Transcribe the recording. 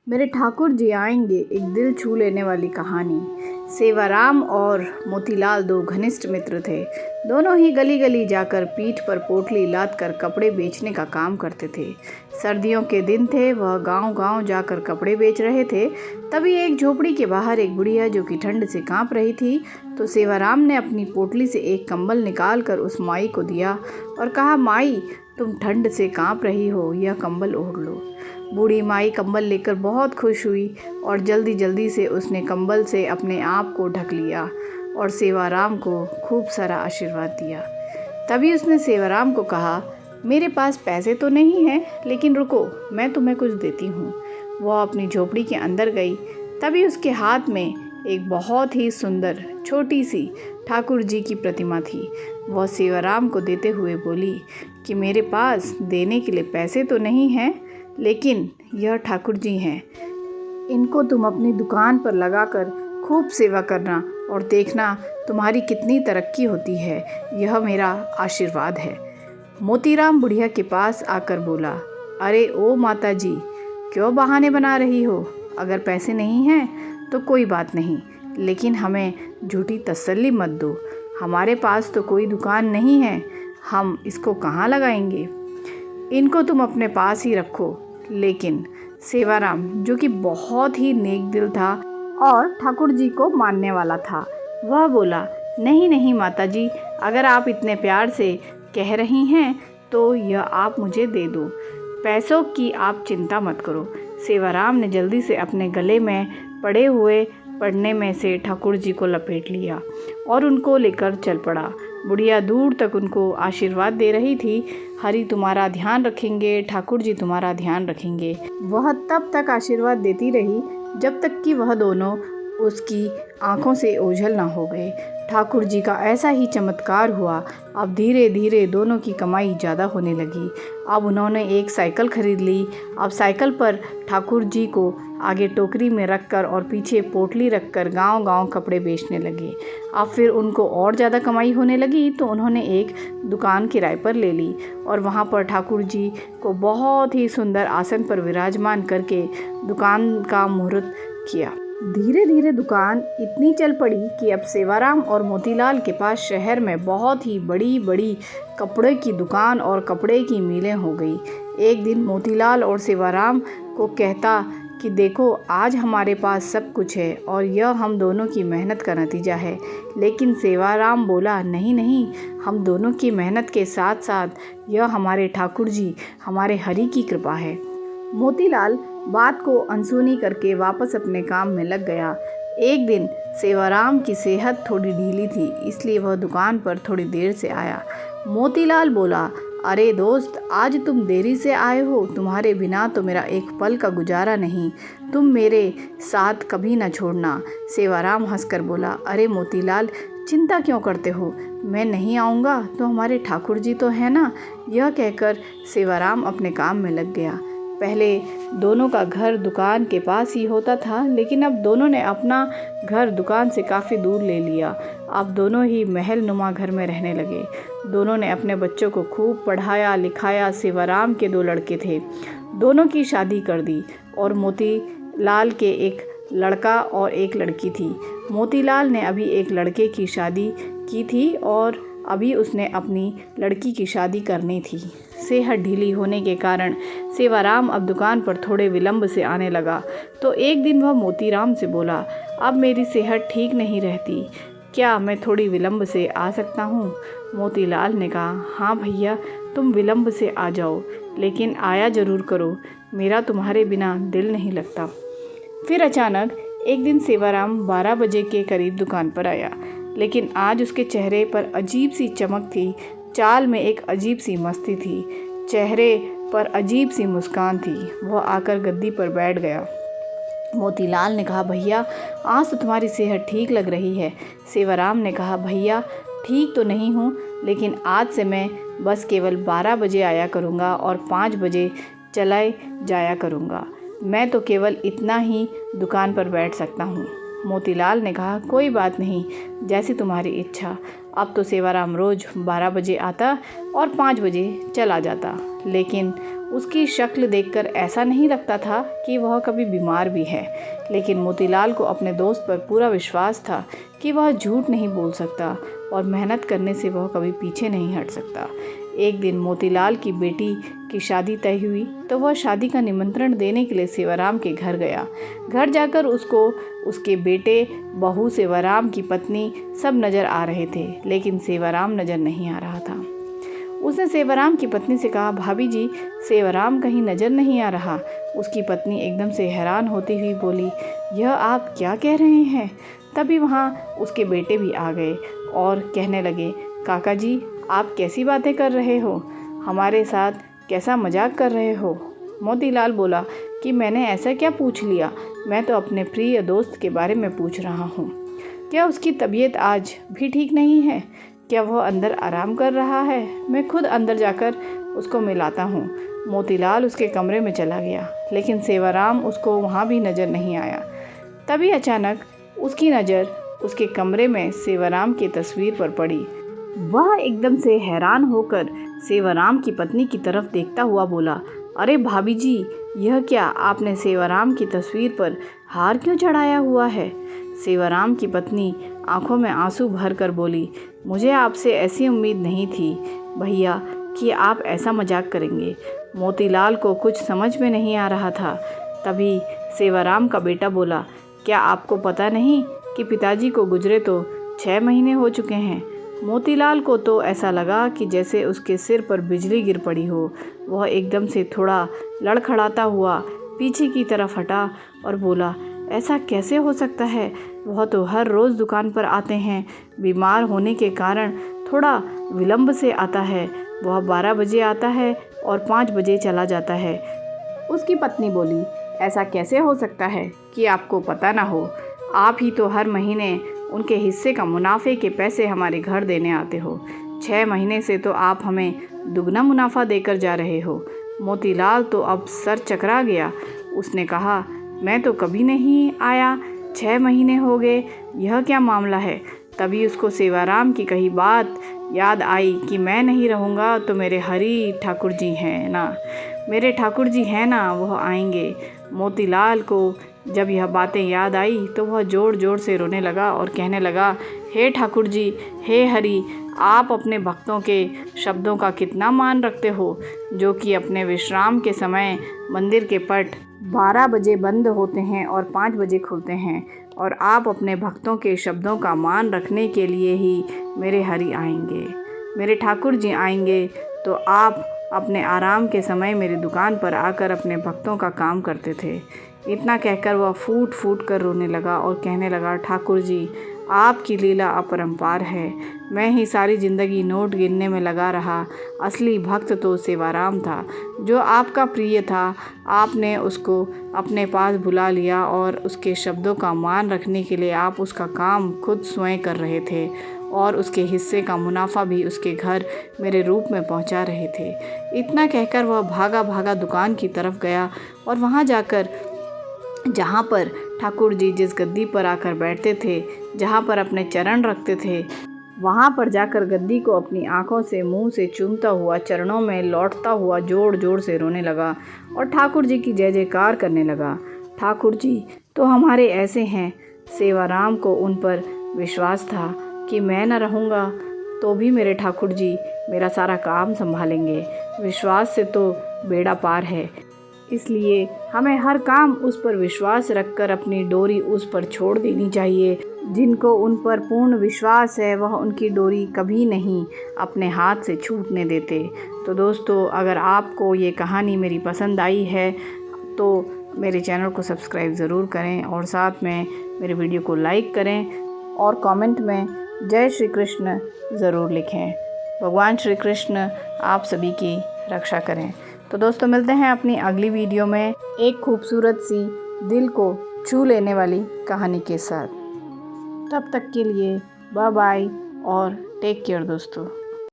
मेरे ठाकुर जी आएंगे, एक दिल छू लेने वाली कहानी। सेवाराम और मोतीलाल दो घनिष्ठ मित्र थे। दोनों ही गली गली जाकर पीठ पर पोटली लाद कर कपड़े बेचने का काम करते थे। सर्दियों के दिन थे, वह गांव गांव जाकर कपड़े बेच रहे थे। तभी एक झोपड़ी के बाहर एक बुढ़िया जो कि ठंड से कांप रही थी, तो सेवाराम ने अपनी पोटली से एक कंबल निकाल कर उस माई को दिया और कहा, माई तुम ठंड से कांप रही हो, यह कंबल ओढ़ लो। बूढ़ी माई कंबल लेकर बहुत खुश हुई और जल्दी जल्दी से उसने कंबल से अपने आप को ढक लिया और सेवाराम को खूब सारा आशीर्वाद दिया। तभी उसने सेवाराम को कहा, मेरे पास पैसे तो नहीं हैं, लेकिन रुको, मैं तुम्हें कुछ देती हूँ। वह अपनी झोपड़ी के अंदर गई। तभी उसके हाथ में एक बहुत ही सुंदर छोटी सी ठाकुर जी की प्रतिमा थी। वह सेवाराम को देते हुए बोली कि मेरे पास देने के लिए पैसे तो नहीं हैं, लेकिन यह ठाकुर जी हैं। इनको तुम अपनी दुकान पर लगाकर खूब सेवा करना और देखना तुम्हारी कितनी तरक्की होती है। यह मेरा आशीर्वाद है। मोतीराम बुढ़िया के पास आकर बोला, अरे ओ माता जी, क्यों बहाने बना रही हो? अगर पैसे नहीं हैं तो कोई बात नहीं, लेकिन हमें झूठी तसल्ली मत दो। हमारे पास तो कोई दुकान नहीं है, हम इसको कहाँ लगाएंगे? इनको तुम अपने पास ही रखो। लेकिन सेवाराम, जो कि बहुत ही नेक दिल था और ठाकुर जी को मानने वाला था, वह बोला, नहीं नहीं माता जी, अगर आप इतने प्यार से कह रही हैं तो यह आप मुझे दे दो। पैसों की आप चिंता मत करो। सेवाराम ने जल्दी से अपने गले में पड़े हुए पड़ने में से ठाकुर जी को लपेट लिया और उनको लेकर चल पड़ा। बुढ़िया दूर तक उनको आशीर्वाद दे रही थी, हरि तुम्हारा ध्यान रखेंगे, ठाकुर जी तुम्हारा ध्यान रखेंगे। वह तब तक आशीर्वाद देती रही जब तक कि वह दोनों उसकी आंखों से ओझल ना हो गए। ठाकुर जी का ऐसा ही चमत्कार हुआ। अब धीरे धीरे दोनों की कमाई ज़्यादा होने लगी। अब उन्होंने एक साइकिल खरीद ली। अब साइकिल पर ठाकुर जी को आगे टोकरी में रखकर और पीछे पोटली रखकर गांव गांव कपड़े बेचने लगे। अब फिर उनको और ज़्यादा कमाई होने लगी, तो उन्होंने एक दुकान किराए पर ले ली और वहां पर ठाकुर जी को बहुत ही सुंदर आसन पर विराजमान करके दुकान का मुहूर्त किया। धीरे धीरे दुकान इतनी चल पड़ी कि अब सेवाराम और मोतीलाल के पास शहर में बहुत ही बड़ी बड़ी कपड़े की दुकान और कपड़े की मिलें हो गई। एक दिन मोतीलाल और सेवाराम को कहता कि देखो, आज हमारे पास सब कुछ है और यह हम दोनों की मेहनत का नतीजा है। लेकिन सेवाराम बोला, नहीं नहीं, हम दोनों की मेहनत के साथ साथ यह हमारे ठाकुर जी, हमारे हरि की कृपा है। मोतीलाल बात को अनसुनी करके वापस अपने काम में लग गया। एक दिन सेवाराम की सेहत थोड़ी ढीली थी, इसलिए वह दुकान पर थोड़ी देर से आया। मोतीलाल बोला, अरे दोस्त, आज तुम देरी से आए हो, तुम्हारे बिना तो मेरा एक पल का गुजारा नहीं, तुम मेरे साथ कभी न छोड़ना। सेवाराम हंसकर बोला, अरे मोतीलाल, चिंता क्यों करते हो? मैं नहीं आऊँगा तो हमारे ठाकुर जी तो है ना। यह कहकर सेवाराम अपने काम में लग गया। पहले दोनों का घर दुकान के पास ही होता था, लेकिन अब दोनों ने अपना घर दुकान से काफ़ी दूर ले लिया। अब दोनों ही महल नुमा घर में रहने लगे। दोनों ने अपने बच्चों को खूब पढ़ाया लिखाया। सेवाराम के दो लड़के थे, दोनों की शादी कर दी और मोतीलाल के एक लड़का और एक लड़की थी। मोतीलाल ने अभी एक लड़के की शादी की थी और अभी उसने अपनी लड़की की शादी करनी थी। सेहत ढीली होने के कारण सेवाराम अब दुकान पर थोड़े विलंब से आने लगा। तो एक दिन वह मोतीराम से बोला, अब मेरी सेहत ठीक नहीं रहती, क्या मैं थोड़ी विलंब से आ सकता हूँ? मोतीलाल ने कहा, हाँ भैया, तुम विलंब से आ जाओ, लेकिन आया ज़रूर करो, मेरा तुम्हारे बिना दिल नहीं लगता। फिर अचानक एक दिन सेवाराम 12 बजे के करीब दुकान पर आया, लेकिन आज उसके चेहरे पर अजीब सी चमक थी, चाल में एक अजीब सी मस्ती थी, चेहरे पर अजीब सी मुस्कान थी। वह आकर गद्दी पर बैठ गया। मोतीलाल ने कहा, भैया, आज तो तुम्हारी सेहत ठीक लग रही है। सेवाराम ने कहा, भैया, ठीक तो नहीं हूँ, लेकिन आज से मैं बस केवल 12 बजे आया करूँगा और 5 बजे चला जाया करूँगा। मैं तो केवल इतना ही दुकान पर बैठ सकता हूँ। मोतीलाल ने कहा, कोई बात नहीं, जैसी तुम्हारी इच्छा। अब तो सेवाराम रोज़ 12 बजे आता और 5 बजे चला जाता, लेकिन उसकी शक्ल देखकर ऐसा नहीं लगता था कि वह कभी बीमार भी है। लेकिन मोतीलाल को अपने दोस्त पर पूरा विश्वास था कि वह झूठ नहीं बोल सकता और मेहनत करने से वह कभी पीछे नहीं हट सकता। एक दिन मोतीलाल की बेटी की शादी तय हुई तो वह शादी का निमंत्रण देने के लिए सेवाराम के घर गया। घर जाकर उसको उसके बेटे, बहू, सेवाराम की पत्नी सब नज़र आ रहे थे, लेकिन सेवाराम नज़र नहीं आ रहा था। उसने सेवाराम की पत्नी से कहा, भाभी जी, सेवाराम कहीं नज़र नहीं आ रहा। उसकी पत्नी एकदम से हैरान होती हुई बोली, यह आप क्या कह रहे हैं? तभी वहाँ उसके बेटे भी आ गए और कहने लगे, काका जी, आप कैसी बातें कर रहे हो? हमारे साथ कैसा मजाक कर रहे हो? मोतीलाल बोला कि मैंने ऐसा क्या पूछ लिया? मैं तो अपने प्रिय दोस्त के बारे में पूछ रहा हूँ। क्या उसकी तबीयत आज भी ठीक नहीं है? क्या वह अंदर आराम कर रहा है? मैं खुद अंदर जाकर उसको मिलाता हूँ। मोतीलाल उसके कमरे में चला गया, लेकिन सेवाराम उसको वहाँ भी नज़र नहीं आया। तभी अचानक उसकी नज़र उसके कमरे में सेवाराम की तस्वीर पर पड़ी। वह एकदम से हैरान होकर सेवाराम की पत्नी की तरफ देखता हुआ बोला, अरे भाभी जी, यह क्या, आपने सेवाराम की तस्वीर पर हार क्यों चढ़ाया हुआ है? सेवाराम की पत्नी आंखों में आंसू भरकर बोली, मुझे आपसे ऐसी उम्मीद नहीं थी भैया कि आप ऐसा मजाक करेंगे। मोतीलाल को कुछ समझ में नहीं आ रहा था। तभी सेवाराम का बेटा बोला, क्या आपको पता नहीं कि पिताजी को गुजरे तो 6 महीने हो चुके हैं? मोतीलाल को तो ऐसा लगा कि जैसे उसके सिर पर बिजली गिर पड़ी हो। वह एकदम से थोड़ा लड़खड़ाता हुआ पीछे की तरफ हटा और बोला, ऐसा कैसे हो सकता है? वह तो हर रोज़ दुकान पर आते हैं। बीमार होने के कारण थोड़ा विलंब से आता है। वह 12 बजे आता है और 5 बजे चला जाता है। उसकी पत्नी बोली, ऐसा कैसे हो सकता है कि आपको पता ना हो? आप ही तो हर महीने उनके हिस्से का मुनाफे के पैसे हमारे घर देने आते हो। 6 महीने से तो आप हमें दुगना मुनाफा देकर जा रहे हो। मोतीलाल तो अब सर चकरा गया। उसने कहा, मैं तो कभी नहीं आया, 6 महीने हो गए, यह क्या मामला है? तभी उसको सेवाराम की कही बात याद आई कि मैं नहीं रहूँगा तो मेरे हरी ठाकुर जी हैं ना, मेरे ठाकुर जी हैं ना, वह आएंगे। मोतीलाल को जब यह बातें याद आई तो वह ज़ोर ज़ोर से रोने लगा और कहने लगा, हे ठाकुर जी, हे हरि, आप अपने भक्तों के शब्दों का कितना मान रखते हो, जो कि अपने विश्राम के समय मंदिर के पट 12 बजे बंद होते हैं और 5 बजे खुलते हैं, और आप अपने भक्तों के शब्दों का मान रखने के लिए ही मेरे हरि आएंगे, मेरे ठाकुर जी आएंगे। तो आप अपने आराम के समय मेरी दुकान पर आकर अपने भक्तों का काम करते थे। इतना कहकर वह फूट फूट कर रोने लगा और कहने लगा, ठाकुर जी, आपकी लीला अपरंपार है। मैं ही सारी ज़िंदगी नोट गिनने में लगा रहा। असली भक्त तो सेवाराम था, जो आपका प्रिय था। आपने उसको अपने पास बुला लिया और उसके शब्दों का मान रखने के लिए आप उसका काम खुद स्वयं कर रहे थे और उसके हिस्से का मुनाफा भी उसके घर मेरे रूप में पहुंचा रहे थे। इतना कहकर वह भागा भागा दुकान की तरफ गया और वहां जाकर जहाँ पर ठाकुर जी जिस गद्दी पर आकर बैठते थे, जहाँ पर अपने चरण रखते थे, वहाँ पर जाकर गद्दी को अपनी आंखों से मुंह से चूमता हुआ चरणों में लौटता हुआ जोर जोर से रोने लगा और ठाकुर जी की जय जयकार करने लगा। ठाकुर जी तो हमारे ऐसे हैं। सेवाराम को उन पर विश्वास था कि मैं न रहूँगा तो भी मेरे ठाकुर जी मेरा सारा काम संभालेंगे। विश्वास से तो बेड़ा पार है, इसलिए हमें हर काम उस पर विश्वास रखकर अपनी डोरी उस पर छोड़ देनी चाहिए। जिनको उन पर पूर्ण विश्वास है वह उनकी डोरी कभी नहीं अपने हाथ से छूटने देते। तो दोस्तों, अगर आपको ये कहानी मेरी पसंद आई है तो मेरे चैनल को सब्सक्राइब ज़रूर करें और साथ में मेरे वीडियो को लाइक करें और कमेंट में जय श्री कृष्ण ज़रूर लिखें। भगवान श्री कृष्ण आप सभी की रक्षा करें। तो दोस्तों, मिलते हैं अपनी अगली वीडियो में एक खूबसूरत सी दिल को छू लेने वाली कहानी के साथ। तब तक के लिए बाय बाय और टेक केयर दोस्तों।